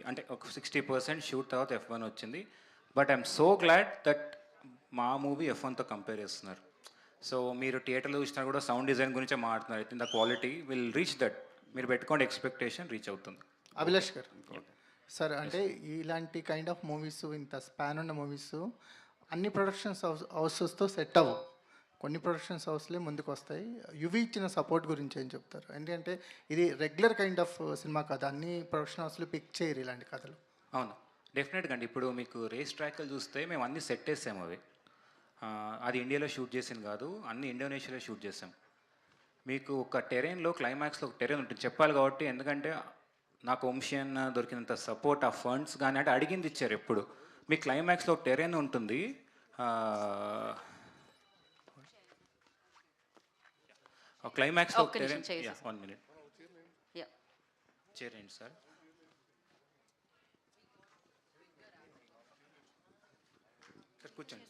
అంటే ఒక 60% షూట్ తర్వాత F1 వచ్చింది. But I'm so glad that మా మూవీ F1తో కంపేర్ చేస్తున్నారు. సో మీరు థియేటర్లో చూసినా కూడా సౌండ్ డిజైన్ గురించే మాట్లాడుతున్నారు. అయితే the quality will reach that. మీరు పెట్టుకోండి, ఎక్స్పెక్టేషన్ రీచ్ అవుతుంది. అభిలాష్ గారు సార్, అంటే ఇలాంటి కైండ్ ఆఫ్ మూవీస్, ఇంత స్పాన్ ఉన్న మూవీస్ అన్ని ప్రొడక్షన్స్ హౌసెస్తో సెట్ అవ్వవు. కొన్ని ప్రొడక్షన్స్ హౌస్లే ముందుకు వస్తాయి. యువి ఇచ్చిన సపోర్ట్ గురించి ఏం చెప్తారు? ఎందుకంటే ఇది రెగ్యులర్ కైండ్ ఆఫ్ సినిమా కథ, అన్ని ప్రొడక్షన్ హౌస్లు పిక్ చేయరు ఇలాంటి కథలు. అవును, డెఫినెట్గా అండి. ఇప్పుడు మీకు రేస్ ట్రాక్లు చూస్తే మేము అన్నీ సెట్ చేసాము. అవి అది ఇండియాలో షూట్ చేసింది కాదు, అన్ని ఇండోనేషియాలో షూట్ చేసాం. మీకు ఒక టెరెయిన్లో క్లైమాక్స్లో ఒక టెరెయిన్ ఉంటుంది చెప్పాలి కాబట్టి, ఎందుకంటే నాకు వంశీయన్ దొరికినంత సపోర్ట్, ఆ ఫండ్స్ కానీ అంటే అడిగింది ఇచ్చారు. ఎప్పుడు మీ క్లైమాక్స్లో ఒక టెరెయిన్ ఉంటుంది. క్లైమాక్స్లో ఒక టెరెయిన్. 1 minute చేరండి సార్. కూర్చోండి.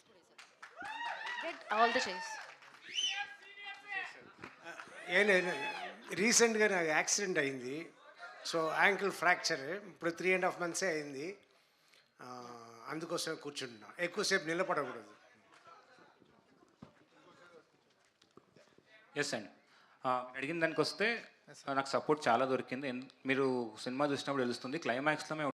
All the chairs. ఏం లేదు, రీసెంట్గా నాకు యాక్సిడెంట్ అయింది. సో యాంకిల్ ఫ్రాక్చర్ ఇప్పుడు 3.5 months అయింది. అందుకోసం కూర్చుంటున్నా, ఎక్కువసేపు నిలబడకూడదు. ఎస్ అండి, అడిగిన దానికి వస్తే నాకు సపోర్ట్ చాలా దొరికింది. మీరు సినిమా చూసినప్పుడు తెలుస్తుంది. క్లైమాక్స్లో మేము